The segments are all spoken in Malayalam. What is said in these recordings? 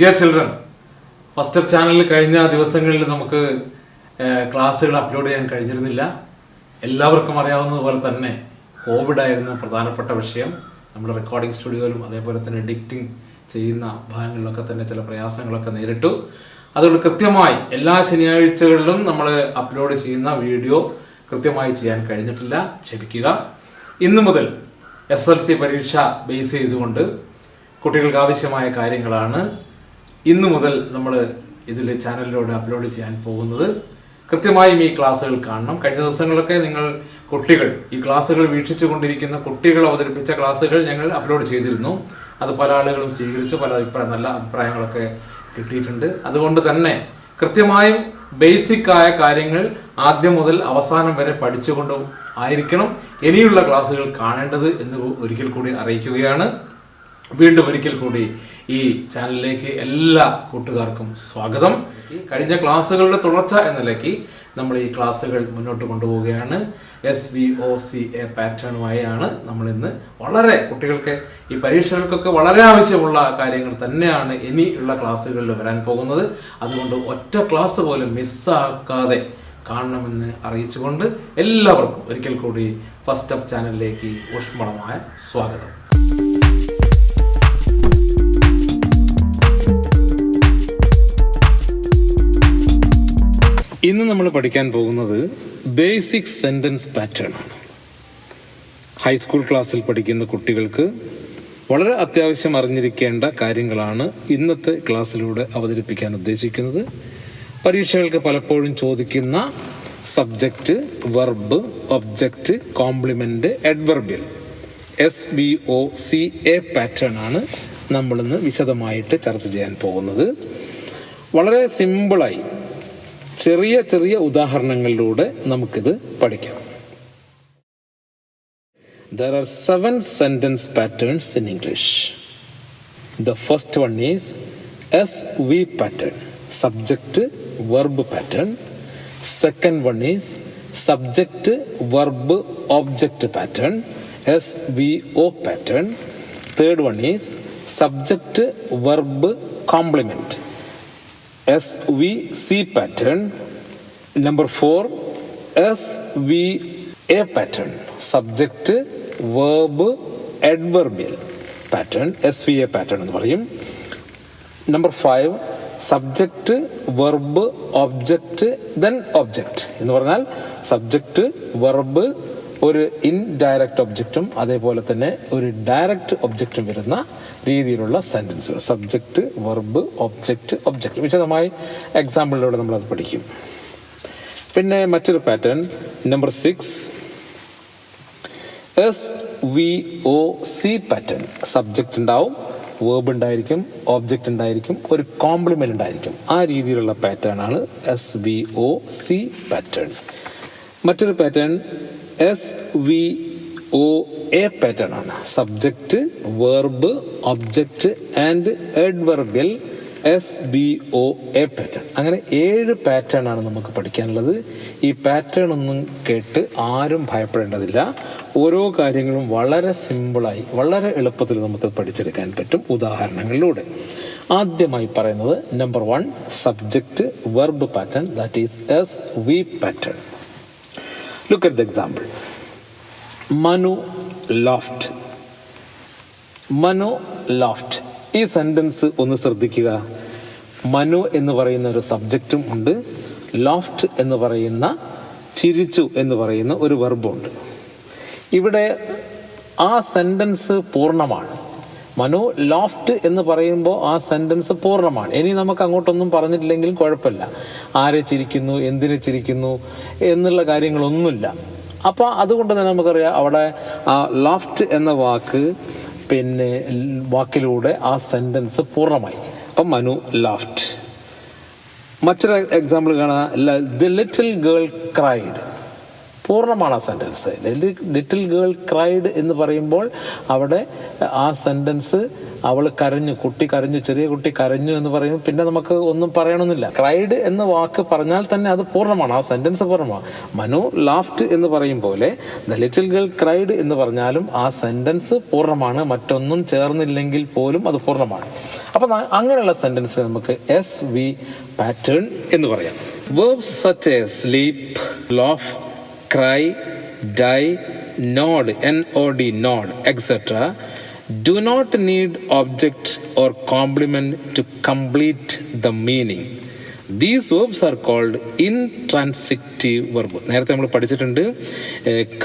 ഡിയർ ചിൽഡ്രൻ, ഫസ്റ്റ് അപ്പ് ചാനലിൽ കഴിഞ്ഞ ദിവസങ്ങളിൽ നമുക്ക് ക്ലാസ്സുകൾ അപ്ലോഡ് ചെയ്യാൻ കഴിഞ്ഞിരുന്നില്ല. എല്ലാവർക്കും അറിയാവുന്നതുപോലെ തന്നെ കോവിഡ് ആയിരുന്നു പ്രധാനപ്പെട്ട വിഷയം. നമ്മുടെ റെക്കോർഡിംഗ് സ്റ്റുഡിയോയിലും അതേപോലെ തന്നെ എഡിറ്റിംഗ് ചെയ്യുന്ന ഭാഗങ്ങളിലൊക്കെ തന്നെ ചില പ്രയാസങ്ങളൊക്കെ നേരിട്ടു. അതുകൊണ്ട് കൃത്യമായി എല്ലാ ശനിയാഴ്ചകളിലും നമ്മൾ അപ്ലോഡ് ചെയ്യുന്ന വീഡിയോ കൃത്യമായി ചെയ്യാൻ കഴിഞ്ഞിട്ടില്ല, ക്ഷമിക്കുക. ഇന്നു മുതൽ SLC പരീക്ഷ ബേസ് ചെയ്തുകൊണ്ട് കുട്ടികൾക്ക് ആവശ്യമായ കാര്യങ്ങളാണ് ഇന്നു മുതൽ നമ്മൾ ഇതിൽ ചാനലിലൂടെ അപ്ലോഡ് ചെയ്യാൻ പോകുന്നത്. കൃത്യമായും ഈ ക്ലാസ്സുകൾ കാണണം. കഴിഞ്ഞ ദിവസങ്ങളിലൊക്കെ കുട്ടികൾ ഈ ക്ലാസ്സുകൾ വീക്ഷിച്ചു കൊണ്ടിരിക്കുന്ന കുട്ടികൾ അവതരിപ്പിച്ച ക്ലാസ്സുകൾ ഞങ്ങൾ അപ്ലോഡ് ചെയ്തിരുന്നു. അത് പല ആളുകളും സ്വീകരിച്ചു, പല നല്ല അഭിപ്രായങ്ങളൊക്കെ കിട്ടിയിട്ടുണ്ട്. അതുകൊണ്ട് തന്നെ കൃത്യമായും ബേസിക്കായ കാര്യങ്ങൾ ആദ്യം മുതൽ അവസാനം വരെ പഠിച്ചുകൊണ്ട് ആയിരിക്കണം ഇനിയുള്ള ക്ലാസ്സുകൾ കാണേണ്ടത് എന്ന് ഒരിക്കൽ കൂടി അറിയിക്കുകയാണ്. വീണ്ടും ഒരിക്കൽ കൂടി ഈ ചാനലിലേക്ക് എല്ലാ കൂട്ടുകാർക്കും സ്വാഗതം. കഴിഞ്ഞ ക്ലാസ്സുകളുടെ തുടർച്ച എന്ന നിലയ്ക്ക് നമ്മൾ ഈ ക്ലാസ്സുകൾ മുന്നോട്ട് കൊണ്ടുപോവുകയാണ്. SVOCA പാറ്റേണുമായാണ് നമ്മൾ ഇന്ന് വളരെ കുട്ടികൾക്ക് ഈ പരീക്ഷകൾക്കൊക്കെ വളരെ ആവശ്യമുള്ള കാര്യങ്ങൾ തന്നെയാണ് ഇനിയുള്ള ക്ലാസ്സുകളിൽ വരാൻ പോകുന്നത്. അതുകൊണ്ട് ഒറ്റ ക്ലാസ് പോലും മിസ്സാക്കാതെ കാണണമെന്ന് അറിയിച്ചുകൊണ്ട് എല്ലാവർക്കും ഒരിക്കൽ കൂടി ഫസ്റ്റ് അപ്പ് ചാനലിലേക്ക് ഊഷ്മളമായ സ്വാഗതം. ഇന്ന് നമ്മൾ പഠിക്കാൻ പോകുന്നത് ബേസിക് സെൻറ്റൻസ് പാറ്റേൺ ആണ്. ഹൈസ്കൂൾ ക്ലാസ്സിൽ പഠിക്കുന്ന കുട്ടികൾക്ക് വളരെ അത്യാവശ്യം അറിഞ്ഞിരിക്കേണ്ട കാര്യങ്ങളാണ് ഇന്നത്തെ ക്ലാസ്സിലൂടെ അവതരിപ്പിക്കാൻ ഉദ്ദേശിക്കുന്നത്. പരീക്ഷകൾക്ക് പലപ്പോഴും ചോദിക്കുന്ന subject, verb, object, complement, adverbial SVOCA pattern ആണ് നമ്മളിന്ന് വിശദമായിട്ട് ചർച്ച ചെയ്യാൻ പോകുന്നത്. വളരെ സിമ്പിളായി ചെറിയ ചെറിയ ഉദാഹരണങ്ങളിലൂടെ നമുക്കിത് പഠിക്കാം. There are 7 sentence patterns in English. The first one is SV pattern, subject verb pattern. Second one is subject verb object pattern, SVO pattern. Third one is subject verb complement, SVC pattern. Number 4, SVA pattern, subject verb adverbial pattern, SVA pattern എന്ന് പറയും. Number 5, subject verb object then object എന്ന് പറഞ്ഞാൽ സബ്ജക്റ്റ് വെർബ് ഒരു ഇൻഡയറക്റ്റ് ഒബ്ജക്റ്റും അതേപോലെ തന്നെ ഒരു ഡയറക്റ്റ് ഒബ്ജക്റ്റും വരുന്ന രീതിയിലുള്ള സെൻറ്റൻസുകൾ. സബ്ജക്റ്റ് വെർബ് ഒബ്ജക്റ്റ് ഒബ്ജക്റ്റ് വിശദമായി എക്സാമ്പിളിലൂടെ നമ്മളത് പഠിക്കും. പിന്നെ മറ്റൊരു pattern number 6, SVOC pattern. Subject ഉണ്ടാവും, വേർബ് ഉണ്ടായിരിക്കും, ഒബ്ജക്റ്റ് ഉണ്ടായിരിക്കും, ഒരു കോംപ്ലിമെൻ്റ് ഉണ്ടായിരിക്കും. ആ രീതിയിലുള്ള പാറ്റേൺ ആണ് SVOC പാറ്റേൺ. മറ്റൊരു പാറ്റേൺ SVOA പാറ്റേൺ ആണ്. Subject, verb, object and adverbial SVOA pattern. അങ്ങനെ 7 പാറ്റേൺ ആണ് നമുക്ക് പഠിക്കാനുള്ളത്. ഈ പാറ്റേൺ ഒന്നും കേട്ട് ആരും ഭയപ്പെടേണ്ടതില്ല. ഓരോ കാര്യങ്ങളും വളരെ സിമ്പിളായി വളരെ എളുപ്പത്തിൽ നമുക്ക് പഠിച്ചെടുക്കാൻ പറ്റും ഉദാഹരണങ്ങളിലൂടെ. ആദ്യമായി പറയുന്നത് number 1, subject verb pattern, that is SV pattern. Look at the example. Manu laughed. Manu laughed. ഈ സെൻറ്റൻസ് ഒന്ന് ശ്രദ്ധിക്കുക. മനു എന്ന് പറയുന്ന ഒരു സബ്ജക്റ്റും ഉണ്ട്, ലാഫ്റ്റ് എന്ന് പറയുന്ന ചിരിച്ചു എന്ന് പറയുന്ന ഒരു വെർബുണ്ട്. ഇവിടെ ആ സെൻറ്റൻസ് പൂർണ്ണമാണ്. മനു ലാഫ്റ്റ് എന്ന് പറയുമ്പോൾ ആ സെൻറ്റൻസ് പൂർണ്ണമാണ്. ഇനി നമുക്ക് അങ്ങോട്ടൊന്നും പറഞ്ഞിട്ടില്ലെങ്കിലും കുഴപ്പമില്ല. ആരെ ചിരിക്കുന്നു, എന്തിനെ ചിരിക്കുന്നു എന്നുള്ള കാര്യങ്ങളൊന്നുമില്ല. അപ്പോൾ അതുകൊണ്ട് തന്നെ നമുക്കറിയാം അവിടെ ആ ലാഫ്റ്റ് എന്ന വാക്കിലൂടെ ആ സെൻറ്റൻസ് പൂർണ്ണമായി. അപ്പം മനു ലാഫ്റ്റ്. മറ്റൊരു എക്സാമ്പിൾ കാണാം, ദി ലിറ്റിൽ ഗേൾ ക്രൈഡ്. പൂർണ്ണമാണ് ആ സെൻറ്റൻസ്. ലിറ്റിൽ ഗേൾ ക്രൈഡ് എന്ന് പറയുമ്പോൾ അവിടെ ആ സെൻറ്റൻസ് അവൾ കരഞ്ഞു, കുട്ടി കരഞ്ഞു, ചെറിയ കുട്ടി കരഞ്ഞു എന്ന് പറയുമ്പോൾ പിന്നെ നമുക്ക് ഒന്നും പറയണമെന്നില്ല. ക്രൈഡ് എന്ന വാക്ക് പറഞ്ഞാൽ തന്നെ അത് പൂർണ്ണമാണ്, ആ സെൻറ്റൻസ് പൂർണ്ണമാണ്. മനു ലാഫ്റ്റ് എന്ന് പറയും പോലെ ദ ലിറ്റിൽ ഗേൾ ക്രൈഡ് എന്ന് പറഞ്ഞാലും ആ സെൻറ്റൻസ് പൂർണ്ണമാണ്, മറ്റൊന്നും ചേർന്നില്ലെങ്കിൽ പോലും അത് പൂർണ്ണമാണ്. അപ്പം അങ്ങനെയുള്ള സെൻറ്റൻസിൽ നമുക്ക് SV പാറ്റേൺ എന്ന് പറയാം. Verbs such as sleep, laugh, cry, die, nod, NOD, nod, etc. do not need object or complement to complete the meaning. These verbs are called intransitive verb. നേരത്തെ നമ്മൾ പഠിച്ചിട്ടുണ്ട്,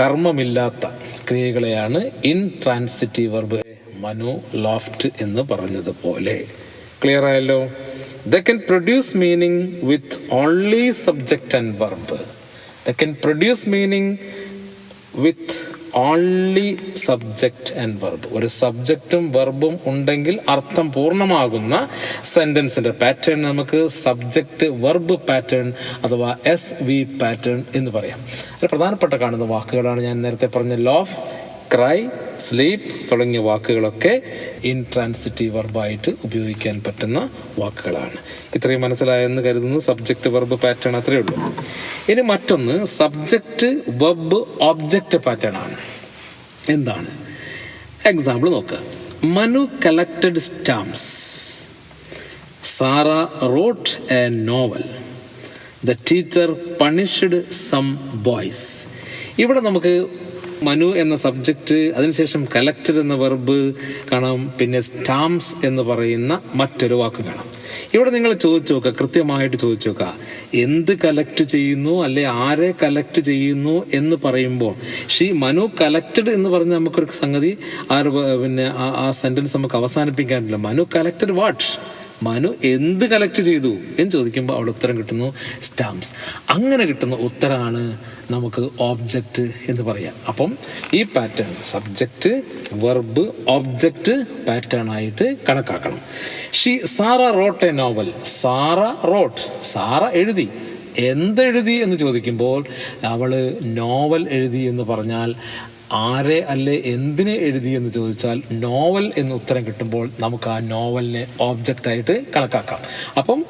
കർമ്മമില്ലാത്ത ക്രിയകളെയാണ് intransitive verb. മനു ലാഫ്റ്റ് എന്ന് പറഞ്ഞതുപോലെ. ക്ലിയർ ആയല്ലോ? They can produce meaning with only subject and verb. They can produce meaning with only subject and verb. ഒരു സബ്ജക്റ്റും വെർബും ഉണ്ടെങ്കിൽ അർത്ഥം പൂർണ്ണമാകുന്ന സെൻറ്റൻസിൻ്റെ പാറ്റേൺ നമുക്ക് സബ്ജക്റ്റ് വെർബ് പാറ്റേൺ അഥവാ SV പാറ്റേൺ എന്ന് പറയാം. ഒരു പ്രധാനപ്പെട്ട കാണുന്ന വാക്കുകളാണ് ഞാൻ നേരത്തെ പറഞ്ഞ ലോഫ്, ക്രൈ, സ്ലീപ്പ് തുടങ്ങിയ വാക്കുകളൊക്കെ ഇൻട്രാൻസിറ്റീവ് വെർബായിട്ട് ഉപയോഗിക്കാൻ പറ്റുന്ന വാക്കുകളാണ്. ഇത്രയും മനസ്സിലായെന്ന് കരുതുന്നു. സബ്ജക്റ്റ് വെർബ് പാറ്റേൺ അത്രയേ ഉള്ളൂ. ഇനി മറ്റൊന്ന് സബ്ജക്റ്റ് വെർബ് ഒബ്ജക്റ്റ് പാറ്റേൺ ആണ്. എന്താണ്? എക്സാമ്പിൾ നോക്കുക. Manu collected stamps. Sara wrote a novel. The teacher punished some boys. ഇവിടെ നമുക്ക് മനു എന്ന സബ്ജക്റ്റ്, അതിനുശേഷം കളക്റ്റഡ് എന്ന വെർബ് കാണാം, പിന്നെ സ്റ്റാമ്പ്സ് എന്ന് പറയുന്ന മറ്റൊരു വാക്ക് കാണാം. ഇവിടെ നിങ്ങൾ ചോദിച്ചു നോക്കുക, കൃത്യമായിട്ട് ചോദിച്ചു നോക്കുക, എന്ത് കലക്ട് ചെയ്യുന്നു അല്ലെ ആരെ കലക്ട് ചെയ്യുന്നു എന്ന് പറയുമ്പോൾ മനു കളക്റ്റഡ് എന്ന് പറഞ്ഞാൽ നമുക്കൊരു സംഗതി പിന്നെ ആ സെൻറ്റൻസ് നമുക്ക് അവസാനിപ്പിക്കാനില്ല. Manu collected what? മനു എന്ത് കളക്ട് ചെയ്തു എന്ന് ചോദിക്കുമ്പോൾ അവിടെ ഉത്തരം കിട്ടുന്നു സ്റ്റാമ്പ്സ്. അങ്ങനെ കിട്ടുന്ന ഉത്തരമാണ് നമുക്ക് ഓബ്ജക്റ്റ് എന്ന് പറയാം. അപ്പം ഈ pattern subject verb object pattern ആയിട്ട് കണക്കാക്കണം. Sara wrote a novel. Sara wrote, Sara എഴുതി. എന്തെഴുതി എന്ന് ചോദിക്കുമ്പോൾ അവൾ നോവൽ എഴുതി എന്ന് പറഞ്ഞാൽ ആരെ അല്ലെ എന്തിനെ എഴുതി എന്ന് ചോദിച്ചാൽ നോവൽ എന്ന് ഉത്തരം കിട്ടുമ്പോൾ നമുക്ക് ആ നോവലിനെ ഓബ്ജക്റ്റായിട്ട് കണക്കാക്കാം. അപ്പം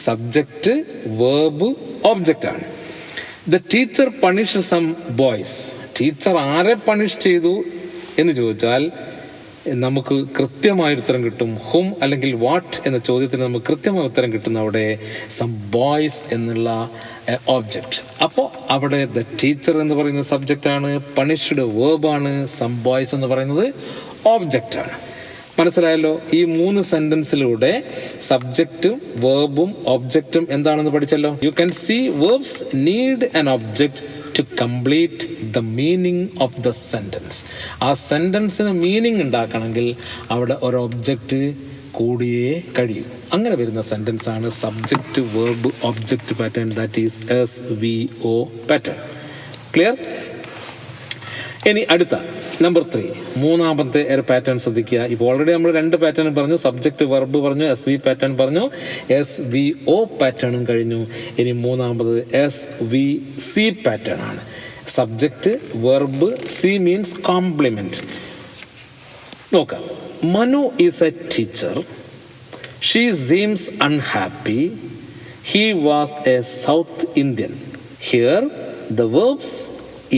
സബ്ജക്റ്റ് വേർബ് ഒബ്ജക്റ്റാണ്. The teacher punish some boys. Teacher ആരെ പണിഷ് ചെയ്തു എന്ന് ചോദിച്ചാൽ നമുക്ക് കൃത്യമായ ഉത്തരം കിട്ടും. ഹും അല്ലെങ്കിൽ വാട്ട് എന്ന ചോദ്യത്തിന് നമുക്ക് കൃത്യമായ ഉത്തരം കിട്ടുന്ന അവിടെ സം ബോയ്സ് എന്നുള്ള ഓബ്ജക്റ്റ്. അപ്പോൾ അവിടെ ദ ടീച്ചർ എന്ന് പറയുന്നത് സബ്ജക്റ്റാണ്, പണിഷ്ഡ് വേർബാണ്, സം ബോയ്സ് എന്ന് പറയുന്നത് ഓബ്ജക്റ്റാണ്. മനസ്സിലായല്ലോ? ഈ 3 സെന്റൻസിലൂടെ സബ്ജക്റ്റും വേർബും ഒബ്ജക്റ്റും എന്താണെന്ന് പഠിച്ചല്ലോ. You can see verbs need an object to complete the meaning of the sentence. ആ സെൻറ്റൻസിന് മീനിങ് ഉണ്ടാക്കണമെങ്കിൽ അവിടെ ഒരു ഒബ്ജക്റ്റ് കൂടിയേ കഴിയും. അങ്ങനെ വരുന്ന സെൻറ്റൻസ് ആണ് subject verb object pattern, that is SVO pattern. Clear? ഇനി അടുത്ത നമ്പർ 3, മൂന്നാമത്തെ ഒരു പാറ്റേൺ ശ്രദ്ധിക്കുക. ഇപ്പോൾ ഓൾറെഡി നമ്മൾ 2 പാറ്റേൺ പറഞ്ഞു, സബ്ജക്റ്റ് വെർബ് പറഞ്ഞു, SV പാറ്റേൺ പറഞ്ഞു, SVO പാറ്റേണും കഴിഞ്ഞു. ഇനി മൂന്നാമത് SVC പാറ്റേൺ ആണ്. Subject verb, C means complement. നോക്കാം. Manu is a teacher. She seems unhappy. He was a South Indian. Here the verbs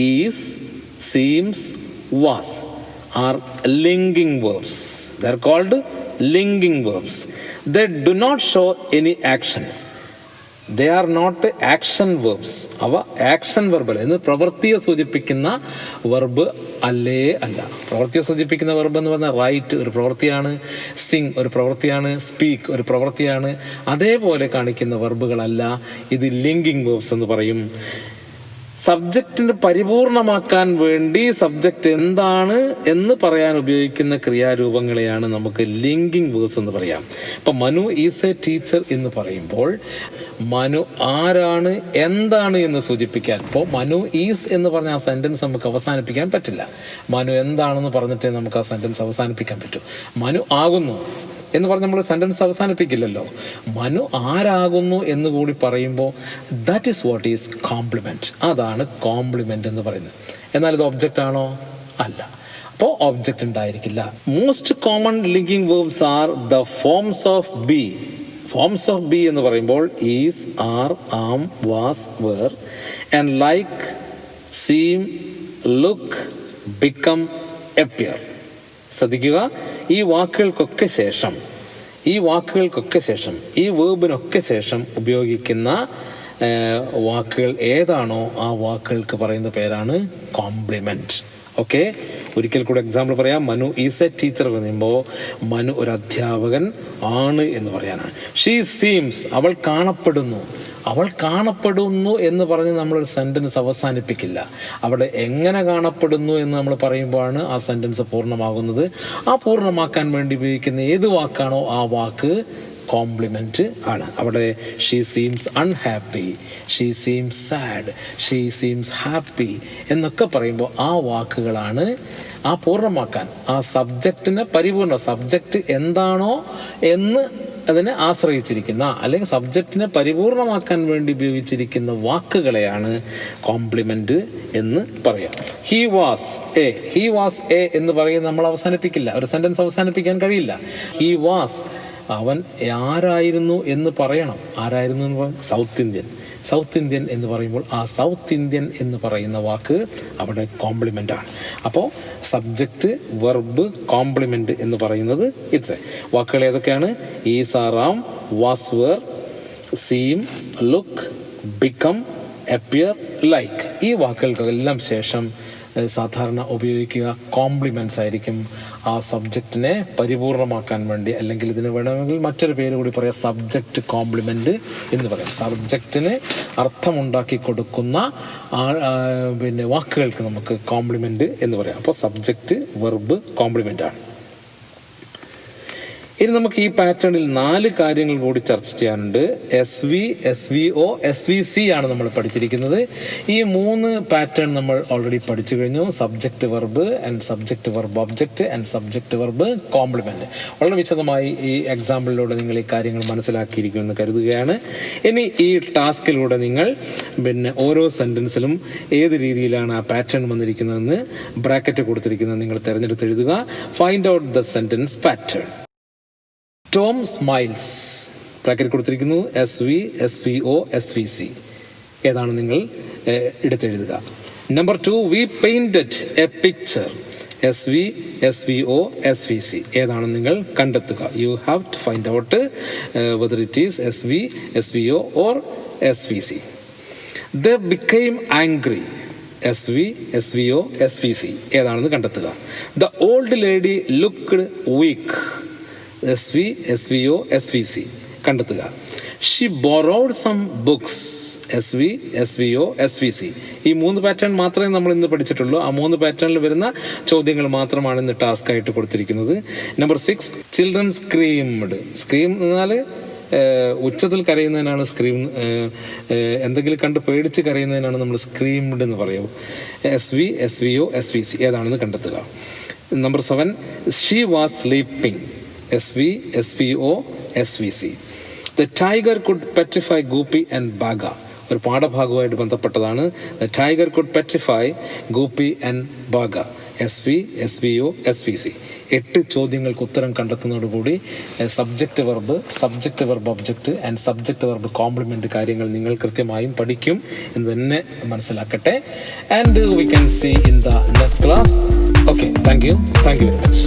is, seems, was are linking verbs. They are called linking verbs. They do not show any actions. They are not action verbs. അവ ആക്ഷൻ വെർബ് അല്ല. പ്രവൃത്തിയെ സൂചിപ്പിക്കുന്ന വെർബ് അല്ലേ അല്ല. പ്രവൃത്തിയെ സൂചിപ്പിക്കുന്ന വെർബ് എന്ന് പറഞ്ഞാൽ റൈറ്റ് ഒരു പ്രവൃത്തിയാണ്, സിങ് ഒരു പ്രവൃത്തിയാണ്, സ്പീക്ക് ഒരു പ്രവൃത്തിയാണ്. അതേപോലെ കാണിക്കുന്ന വെർബുകളല്ല. ഇത് ലിങ്കിങ് വെർബ്സ് എന്ന് പറയും. സബ്ജക്റ്റിന് പരിപൂർണമാക്കാൻ വേണ്ടി സബ്ജക്റ്റ് എന്താണ് എന്ന് പറയാൻ ഉപയോഗിക്കുന്ന ക്രിയാരൂപങ്ങളെയാണ് നമുക്ക് ലിങ്കിങ് വേർബ്സ് എന്ന് പറയാം. ഇപ്പം മനു ഈസ് എ ടീച്ചർ എന്ന് പറയുമ്പോൾ മനു ആരാണ് എന്താണ് എന്ന് സൂചിപ്പിക്കാൻ. ഇപ്പോൾ മനു ഈസ് എന്ന് പറഞ്ഞ ആ സെൻറ്റൻസ് നമുക്ക് അവസാനിപ്പിക്കാൻ പറ്റില്ല. മനു എന്താണെന്ന് പറഞ്ഞിട്ടേ നമുക്ക് ആ സെൻറ്റൻസ് അവസാനിപ്പിക്കാൻ പറ്റൂ. മനു ആകുന്നു, എന്ന് പറഞ്ഞ് നമ്മൾ സെൻറ്റൻസ് അവസാനിപ്പിക്കില്ലല്ലോ. മനു ആരാകുന്നു എന്ന് കൂടി പറയുമ്പോൾ that is what is compliment. അതാണ് കോംപ്ലിമെൻ്റ് എന്ന് പറയുന്നത്. എന്നാൽ ഇത് ഒബ്ജക്റ്റ് ആണോ? അല്ല. അപ്പോൾ ഒബ്ജക്റ്റ് ഉണ്ടായിരിക്കില്ല. Most common linking verbs are the forms of be. Forms of be എന്ന് പറയുമ്പോൾ is, are, am, was, were and like, seem, look, become, appear. ശ്രദ്ധിക്കുക, ഈ വാക്കുകൾക്കൊക്കെ ശേഷം ഈ വേർബിനൊക്കെ ശേഷം ഉപയോഗിക്കുന്ന വാക്കുകൾ ഏതാണോ ആ വാക്കുകൾക്ക് പറയുന്ന പേരാണ് കോംപ്ലിമെൻറ്റ്. ഓക്കെ, ഒരിക്കൽ കൂടെ എക്സാമ്പിൾ പറയാം. മനു ഈസ് എ ടീച്ചർ പറയുമ്പോൾ മനു ഒരു അധ്യാപകൻ ആണ് എന്ന് പറയാനാണ്. ഷീ സീംസ്, അവൾ കാണപ്പെടുന്നു എന്ന് പറഞ്ഞ് നമ്മളൊരു സെൻറ്റൻസ് അവസാനിപ്പിക്കില്ല. അവിടെ എങ്ങനെ കാണപ്പെടുന്നു എന്ന് നമ്മൾ പറയുമ്പോഴാണ് ആ സെൻറ്റൻസ് പൂർണ്ണമാകുന്നത്. ആ പൂർണ്ണമാക്കാൻ വേണ്ടി ഉപയോഗിക്കുന്ന ഏത് വാക്കാണോ ആ വാക്ക് കോംപ്ലിമെൻറ്റ് ആണ്. അവിടെ she seems unhappy, she seems sad, she seems happy എന്നൊക്കെ പറയുമ്പോൾ ആ വാക്കുകളാണ് ആ പൂർണ്ണമാക്കാൻ, ആ സബ്ജക്റ്റിന് സബ്ജക്റ്റ് എന്താണോ എന്ന് അതിനെ ആശ്രയിച്ചിരിക്കുന്ന അല്ലെങ്കിൽ സബ്ജക്റ്റിനെ പരിപൂർണമാക്കാൻ വേണ്ടി ഉപയോഗിച്ചിരിക്കുന്ന വാക്കുകളെയാണ് കോംപ്ലിമെൻറ്റ് എന്ന് പറയാം. ഹി വാസ് എ എന്ന് പറയുന്നത് നമ്മൾ അവസാനിപ്പിക്കില്ല. ഒരു സെൻറ്റൻസ് അവസാനിപ്പിക്കാൻ കഴിയില്ല. ഹി വാസ്, അവൻ ആരായിരുന്നു എന്ന് പറയണം. ആരായിരുന്നു എന്ന് പറയും? സൗത്ത് ഇന്ത്യൻ എന്ന് പറയുമ്പോൾ ആ സൗത്ത് ഇന്ത്യൻ എന്ന് പറയുന്ന വാക്ക് അവിടെ കോംപ്ലിമെൻ്റ് ആണ്. അപ്പോൾ സബ്ജക്റ്റ്, വെർബ്, കോംപ്ലിമെൻ്റ് എന്ന് പറയുന്നത് ഇത്ര വാക്കുകൾ ഏതൊക്കെയാണ്? Is, are, am, was, were, seem, look, become, appear, like. ഈ വാക്കുകൾക്കെല്ലാം ശേഷം സാധാരണ ഉപയോഗിക്കുക കോംപ്ലിമെൻറ്റ്സ് ആയിരിക്കും. ആ സബ്ജക്റ്റിനെ പരിപൂർണമാക്കാൻ വേണ്ടി, അല്ലെങ്കിൽ ഇതിന് വേണമെങ്കിൽ മറ്റൊരു പേര് കൂടി പറയാം, സബ്ജക്റ്റ് കോംപ്ലിമെൻറ്റ് എന്ന് പറയാം. സബ്ജക്റ്റിന് അർത്ഥമുണ്ടാക്കി കൊടുക്കുന്ന വാക്കുകൾക്ക് നമുക്ക് കോംപ്ലിമെൻറ്റ് എന്ന് പറയാം. അപ്പോൾ സബ്ജക്റ്റ്, വെർബ്, കോംപ്ലിമെൻ്റ് ആണ്. ഇനി നമുക്ക് ഈ പാറ്റേണിൽ 4 കാര്യങ്ങൾ കൂടി ചർച്ച ചെയ്യാനുണ്ട്. SV, SVO, SVC ആണ് നമ്മൾ പഠിച്ചിരിക്കുന്നത്. ഈ 3 പാറ്റേൺ നമ്മൾ ഓൾറെഡി പഠിച്ചു കഴിഞ്ഞു. Subject verb and subject verb object and subject verb compliment. വളരെ വിശദമായി ഈ എക്സാമ്പിളിലൂടെ നിങ്ങൾ ഈ കാര്യങ്ങൾ മനസ്സിലാക്കിയിരിക്കുമെന്ന് കരുതുകയാണ്. ഇനി ഈ ടാസ്കിലൂടെ നിങ്ങൾ ഓരോ സെൻറ്റൻസിലും ഏത് രീതിയിലാണ് ആ പാറ്റേൺ വന്നിരിക്കുന്നതെന്ന് ബ്രാക്കറ്റ് കൊടുത്തിരിക്കുന്നത് നിങ്ങൾ തിരഞ്ഞെടുത്ത് എഴുതുക. Find out the sentence pattern. Tom smiles, bracket കൊടുത്തിരിക്കുന്നു. SV, SVO, SVC ഏതാണ് നിങ്ങൾ എടുത്തെഴുതുക. Number 2, we painted a picture. SV, SVO, SVC ഏതാണ് നിങ്ങൾ കണ്ടെത്തുക. You have to find out whether it is SV, SVO or SVC. They became angry. SV, SVO, SVC ഏതാണെന്ന് കണ്ടെത്തുക. The old lady looked weak. SV, SVO, SVC കണ്ടെത്തുക. She borrowed some books. SV, SVO, SVC. ഈ 3 പാറ്റേൺ മാത്രമേ നമ്മൾ ഇന്ന് പഠിച്ചിട്ടുള്ളൂ. ആ 3 പാറ്റേണിൽ വരുന്ന ചോദ്യങ്ങൾ മാത്രമാണ് ഇന്ന് ടാസ്ക് ആയിട്ട് കൊടുത്തിരിക്കുന്നത്. Number 6, children screamed. സ്ക്രീം എന്നാൽ ഉച്ചത്തിൽ കരയുന്നതിനാണ് സ്ക്രീം. എന്തെങ്കിലും കണ്ട് പേടിച്ച് കരയുന്നതിനാണ് നമ്മൾ സ്ക്രീംഡ് എന്ന് പറയും. SV, SVO, SVC ഏതാണെന്ന് കണ്ടെത്തുക. Number 7, she was sleeping. SV, SVO, SVC. The tiger could petrify Gopi and Baga. ഒരു പാഠഭാഗവുമായിട്ട് ബന്ധപ്പെട്ടതാണ്. The tiger could petrify Gopi and Baga. SV, SVO, SVC 8 ചോദ്യങ്ങൾക്ക് ഉത്തരം കണ്ടെത്തുന്നതോടുകൂടി subject verb object and subject verb complement കാര്യങ്ങൾ നിങ്ങൾ കൃത്യമായും പഠിക്കും എന്ന് തന്നെ മനസ്സിലാക്കട്ടെ. And we can see in the next class. Okay, thank you very much.